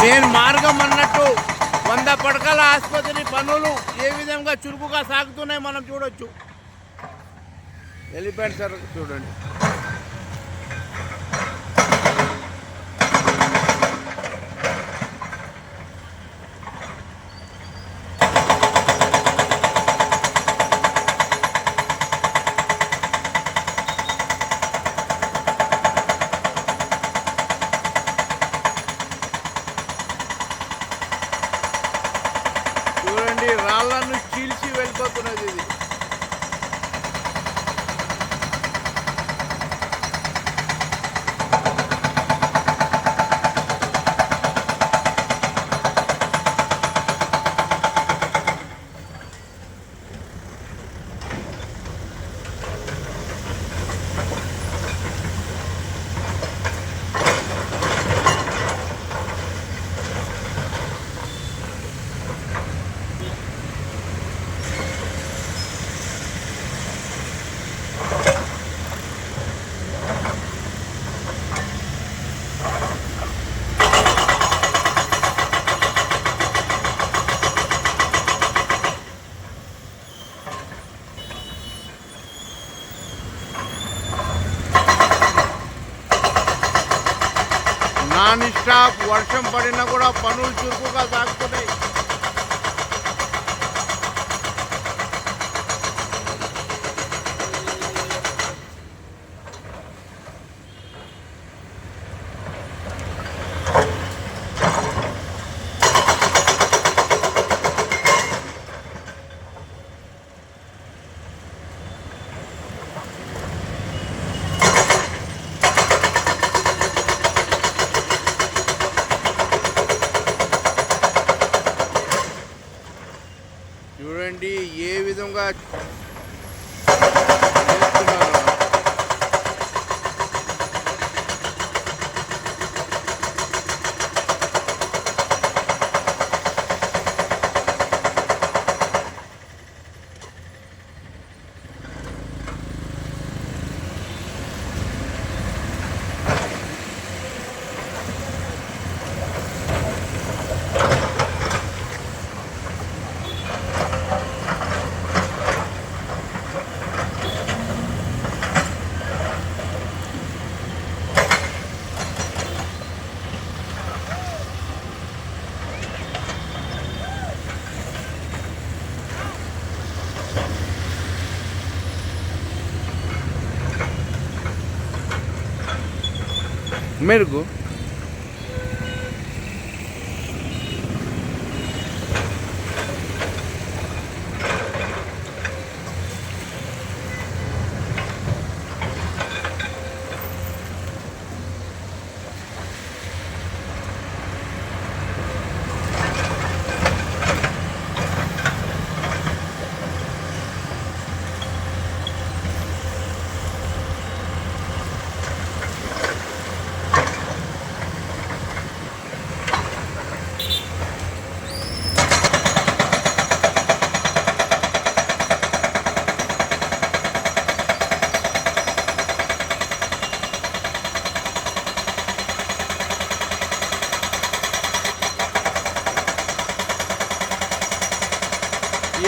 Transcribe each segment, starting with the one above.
Main మార్గం అన్నట్టు 100 పడకల ఆసుపత్రి పనులు ఏ విధంగా చురుకుగా సాగుతున్నాయి మనం చూడొచ్చు. ఎలిఫెంట్ సర్కల్ చూడండి. చూడండి రాళ్లను చీల్చి వెళ్ళిపోతున్నది ఇది. నాన్ స్టాప్ వర్షం పడినా కూడా పనులు చురుకుగా సాగుతున్నాయి. చూడండి ఏ విధంగా చేస్తున్నారో. మెరుగు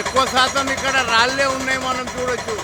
ఎక్కువ శాతం ఇక్కడ రాళ్ళే ఉన్నాయి మనం చూడొచ్చు.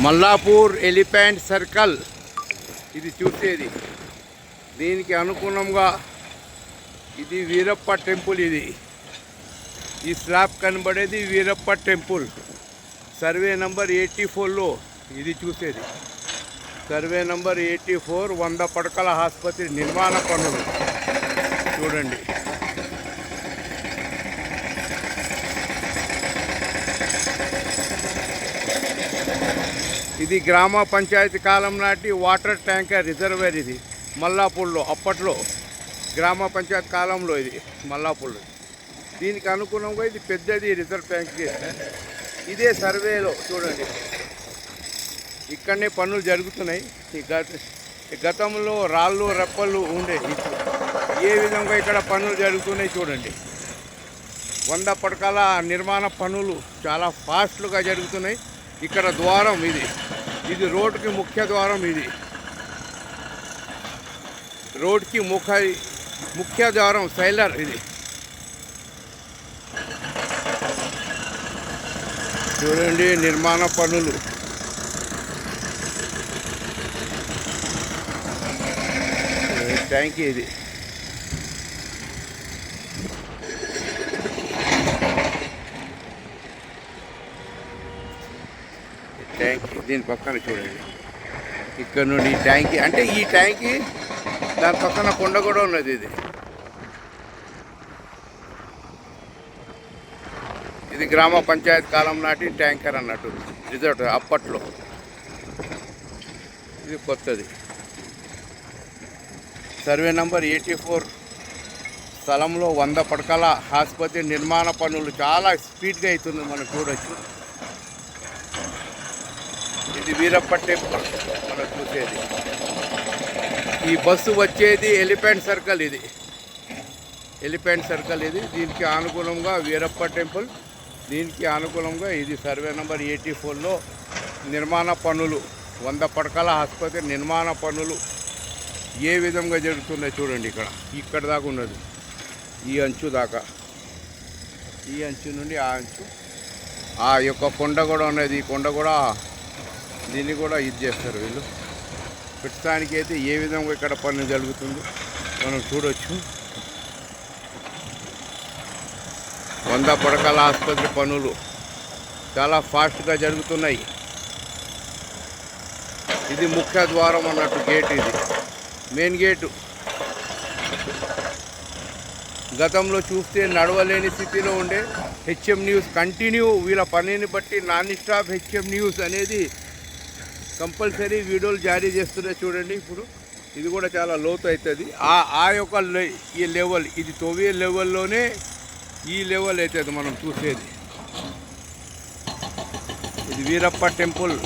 మల్లాపూర్ ఎలిఫెంట్ సర్కిల్ ఇది చూసేది. దీనికి అనుగుణంగా ఇది వీరప్ప టెంపుల్. ఇది ఈ స్లాబ్ కనబడేది వీరప్ప టెంపుల్. సర్వే నంబర్ 84లో ఇది చూసేది. సర్వే నంబర్ 84 100 పడకల ఆసుపత్రి నిర్మాణ పనులు చూడండి. ఇది గ్రామ పంచాయతీ కాలం నాటి వాటర్ ట్యాంకర్ రిజర్వేర్. ఇది మల్లాపూర్లో అప్పట్లో గ్రామ పంచాయతీ కాలంలో ఇది మల్లాపూర్లో. దీనికి అనుగుణంగా ఇది పెద్దది రిజర్వ్ ట్యాంక్ చేసింది. ఇదే సర్వేలో చూడండి, ఇక్కడనే పనులు జరుగుతున్నాయి. గతంలో రాళ్ళు రప్పలు ఉండే, ఇప్పుడు ఏ విధంగా ఇక్కడ పనులు జరుగుతున్నాయి చూడండి. 100 పడకల నిర్మాణ పనులు చాలా ఫాస్ట్గా జరుగుతున్నాయి. ఇక్కడ ద్వారం ఇది రోడ్డుకి ముఖ్య ద్వారం. ఇది రోడ్కి ముఖ్య ద్వారం సైలర్. ఇది చూడండి నిర్మాణ పనులు. ట్యాంక్ ఇది. ట్యాంక్ దీని పక్కన చూడండి. ఇక్కడ నుండి ఈ ట్యాంక్, అంటే ఈ ట్యాంక్ దాని పక్కన కొండ కూడా ఉన్నది. ఇది గ్రామ పంచాయతీ కాలం నాటి ట్యాంకర్ అన్నట్టు రిజర్వ్ అప్పట్లో. ఇది కొత్తది. సర్వే నంబర్ 84 స్థలంలో 100 పడకల ఆసుపత్రి నిర్మాణ పనులు చాలా స్పీడ్గా అవుతుంది, మనం చూడొచ్చు. ఇది వీరప్ప టెంపుల్ మనం చూసేది. ఈ బస్సు వచ్చేది ఎలిఫెంట్ సర్కిల్. ఇది ఎలిఫెంట్ సర్కిల్. ఇది దీనికి అనుకూలంగా వీరప్ప టెంపుల్, దీనికి అనుకూలంగా ఇది సర్వే నంబర్ 84లో నిర్మాణ పనులు 100 పడకల ఆసుపత్రి నిర్మాణ పనులు ఏ విధంగా జరుగుతున్నాయి చూడండి. ఇక్కడ దాకా ఉన్నది, ఈ అంచు దాకా, ఈ అంచు నుండి ఆ అంచు. ఆ యొక్క కొండ కూడా ఉన్నది. ఈ కొండ కూడా దీన్ని కూడా ఇది చేస్తారు వీళ్ళు. ప్రస్తుతానికి అయితే ఏ విధంగా ఇక్కడ పనులు జరుగుతుందో మనం చూడవచ్చు. 100 పడకల ఆసుపత్రి పనులు చాలా ఫాస్ట్గా జరుగుతున్నాయి. ఇది ముఖ్య ద్వారం అన్నట్టు గేట్. ఇది మెయిన్ గేటు. గతంలో చూస్తే నడవలేని స్థితిలో ఉండే హెచ్ఎం న్యూస్ కంటిన్యూ వీళ్ళ పనిని బట్టి నాన్ స్టాప్ హెచ్ఎం న్యూస్ అనేది కంపల్సరీ వీడియోలు జారీ చేస్తున్నాయి చూడండి. ఇప్పుడు ఇది కూడా చాలా లోతు అవుతుంది. ఆ యొక్క ఈ లెవెల్, ఇది తొవ్వే లెవెల్లోనే ఈ లెవెల్ అవుతుంది మనం చూసేది. ఇది వీరప్ప టెంపుల్.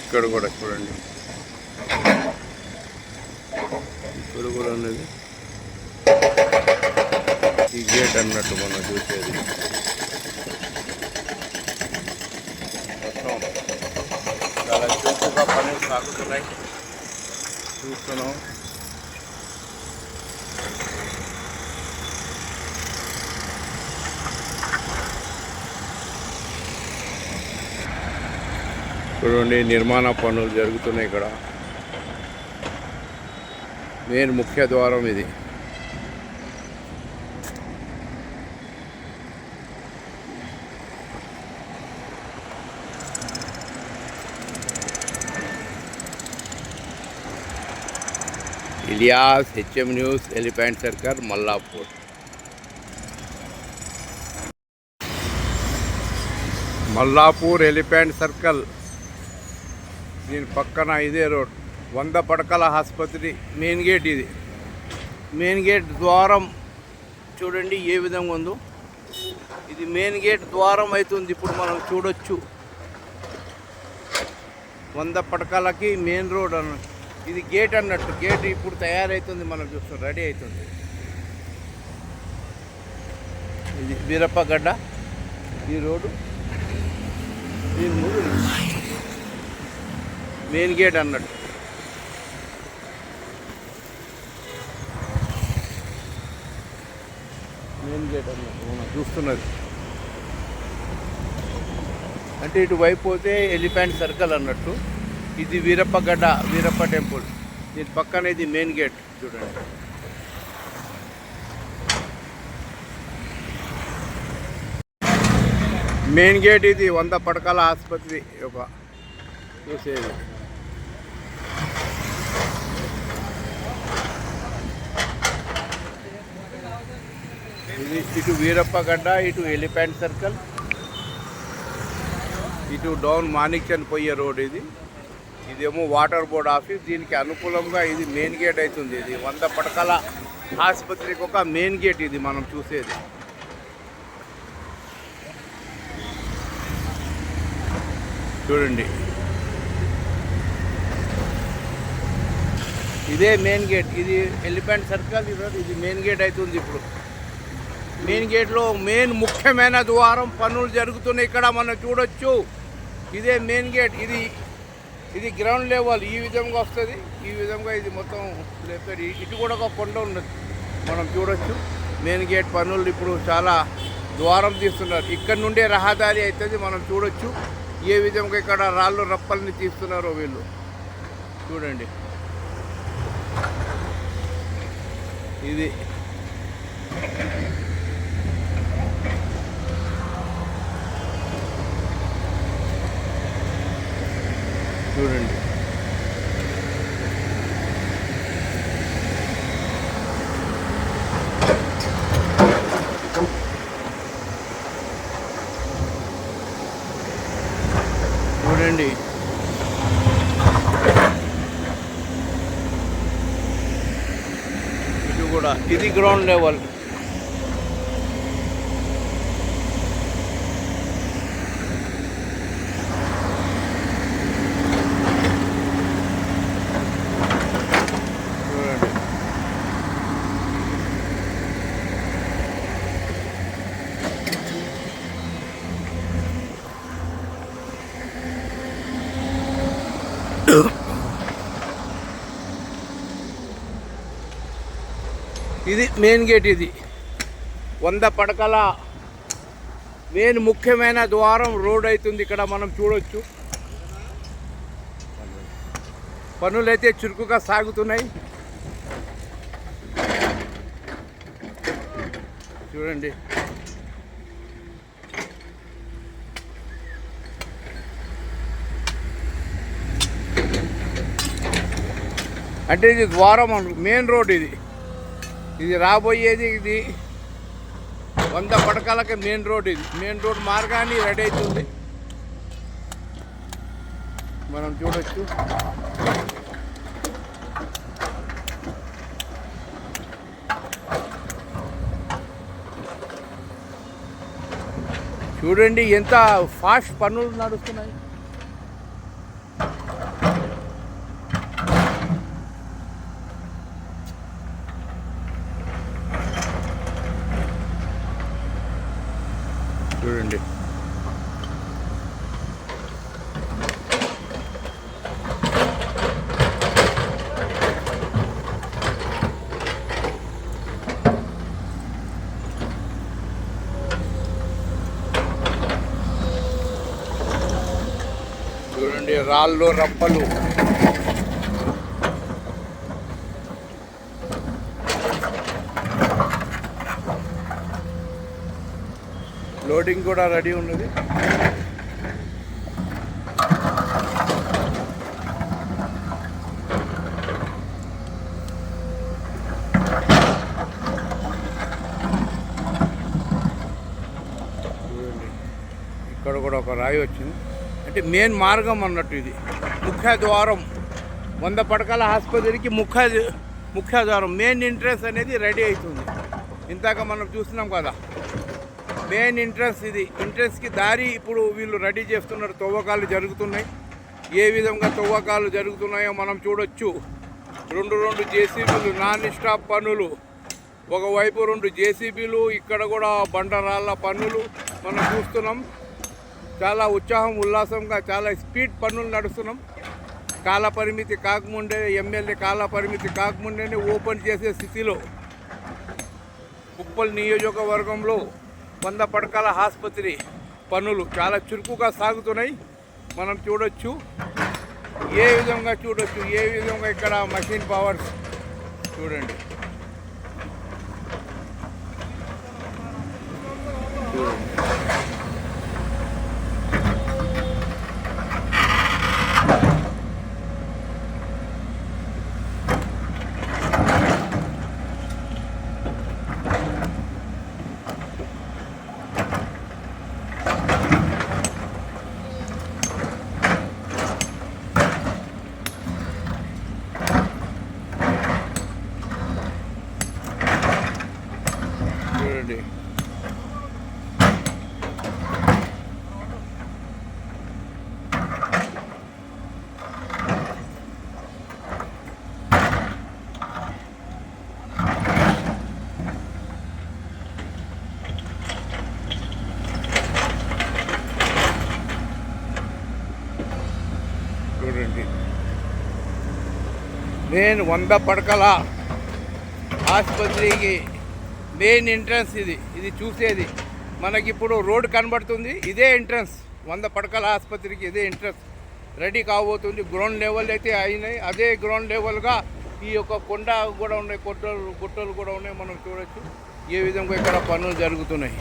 ఇక్కడ కూడా చూడండి, ఇక్కడ కూడా ఉన్నది ఈ గేట్ అన్నట్టు మనం చూసేది. మొత్తం చాలా చురుకుగా పనులు సాగుతున్నాయి చూస్తున్నాం. చూడండి నిర్మాణ పనులు జరుగుతున్నాయి. ఇక్కడ మెయిన్ ముఖ్య ద్వారం ఇది. Ilyas, HM News, Elephant Circle, Mallapur. Mallapur Elephant Circle. దీని పక్కన ఇదే రోడ్ 100 పడకల ఆసుపత్రి మెయిన్ గేట్. ఇది మెయిన్ గేట్ ద్వారం చూడండి ఏ విధంగా ఉందో. ఇది మెయిన్ గేట్ ద్వారం అవుతుంది. ఇప్పుడు మనం చూడొచ్చు 100 పడకలకి మెయిన్ రోడ్ అన్న. ఇది గేట్ అన్నట్టు. గేట్ ఇప్పుడు తయారవుతుంది, మనం చూస్తాం, రెడీ అవుతుంది. ఇది వీరప్పగడ్డ ఈ రోడ్డు. దీని ముందు మెయిన్ గేట్ అన్నట్టు. మెయిన్ గేట్ అన్నట్టు మనం చూస్తున్నది. అంటే ఇటువైపు పోతే ఎలిఫెంట్ సర్కిల్ అన్నట్టు. ఇది వీరప్పగడ్డ, వీరప్ప టెంపుల్. దీని పక్కన ఇది మెయిన్ గేట్ చూడండి. మెయిన్ గేట్ ఇది 100 పడకల ఆసుపత్రి ఒక చూసేది. ఇది ఇటు వీరప్పగడ్డ, ఇటు ఎలిఫెంట్ సర్కిల్, ఇటు డౌన్ మాణిక్చంద్ పోయే రోడ్. ఇదేమో వాటర్ బోర్డ్ ఆఫీస్. దీనికి అనుకూలంగా ఇది మెయిన్ గేట్ అవుతుంది. ఇది 100 పడకల ఆసుపత్రికి ఒక మెయిన్ గేట్ ఇది మనం చూసేది. చూడండి, ఇదే మెయిన్ గేట్. ఇది ఎలిఫెంట్ సర్కిల్. ఇది మెయిన్ గేట్ అవుతుంది. ఇప్పుడు మెయిన్ గేట్లో మెయిన్ ముఖ్యమైన ద్వారం పనులు జరుగుతున్నాయి. ఇక్కడ మనం చూడొచ్చు. ఇదే మెయిన్ గేట్. ఇది గ్రౌండ్ లెవెల్. ఈ విధంగా వస్తుంది. ఈ విధంగా ఇది మొత్తం లేపారు. ఇటు కూడా ఒక కొండ ఉన్నది, మనం చూడొచ్చు. మెయిన్ గేట్ పనులు ఇప్పుడు చాలా ద్వారం తీస్తున్నారు. ఇక్కడ నుండే రహదారి అవుతుంది, మనం చూడొచ్చు. ఏ విధంగా ఇక్కడ రాళ్ళు రప్పల్ని తీస్తున్నారో వీళ్ళు చూడండి. ఇది చూడండి. చూడండి, ఇది కూడా ఇది గ్రౌండ్ లెవెల్. ఇది మెయిన్ గేట్. ఇది 100 పడకల మెయిన్ ముఖ్యమైన ద్వారం రోడ్ అవుతుంది. ఇక్కడ మనం చూడొచ్చు. పనులైతే చురుకుగా సాగుతున్నాయి. చూడండి, అంటే ఇది ద్వారం మెయిన్ రోడ్. ఇది రాబోయేది. ఇది 100 పడకలకి మెయిన్ రోడ్. ఇది మెయిన్ రోడ్ మార్గాన్ని రెడీ అవుతుంది, మనం చూడొచ్చు. చూడండి ఎంత ఫాస్ట్ పనులు నడుస్తున్నాయి. చూడండి, చూడండి రాళ్ళు రప్పలు. లోడింగ్ కూడా రెడీ ఉన్నది. ఇక్కడ కూడా ఒక రాయి వచ్చింది. అంటే మెయిన్ మార్గం అన్నట్టు. ఇది ముఖ్య ద్వారం. 100 పడకల ఆసుపత్రికి ముఖ్య ద్వారం, మెయిన్ ఎంట్రన్స్ అనేది రెడీ అవుతుంది. ఇందాక మనం చూస్తున్నాం కదా మెయిన్ ఎంట్రన్స్. ఇది ఎంట్రన్స్కి దారి ఇప్పుడు వీళ్ళు రెడీ చేస్తున్నారు. తవ్వకాలు జరుగుతున్నాయి. ఏ విధంగా తవ్వకాలు జరుగుతున్నాయో మనం చూడొచ్చు. రెండు జేసీబీలు నాన్ స్టాప్ పనులు, ఒకవైపు 2 జేసీబీలు, ఇక్కడ కూడా బండరాళ్ళ పనులు మనం చూస్తున్నాం. చాలా ఉల్లాసంగా చాలా స్పీడ్ పనులు నడుస్తున్నాం. కాలపరిమితి కాకముందే ఎమ్మెల్యే కాలపరిమితి కాకముందేనే ఓపెన్ చేసే స్థితిలో ఉప్పల్ నియోజకవర్గంలో 100 పడకల ఆసుపత్రి పనులు చాలా చురుకుగా సాగుతున్నాయి. మనం చూడొచ్చు ఏ విధంగా ఇక్కడ మషిన్ పవర్స్ చూడండి. చూడండి నేను 100 పడకల ఆసుపత్రికి మెయిన్ ఎంట్రన్స్ ఇది చూసేది. మనకిప్పుడు రోడ్ కనబడుతుంది, ఇదే ఎంట్రన్స్. 100 పడకల ఆసుపత్రికి ఇదే ఎంట్రన్స్ రెడీ కాబోతుంది. గ్రౌండ్ లెవెల్ అయితే అయినాయి, అదే గ్రౌండ్ లెవెల్గా ఈ యొక్క కొండ కూడా ఉన్నాయి, గుట్టలు కూడా ఉన్నాయి. మనం చూడొచ్చు ఏ విధంగా ఇక్కడ పనులు జరుగుతున్నాయి.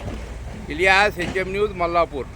Ilyas, HM News, Mallapur.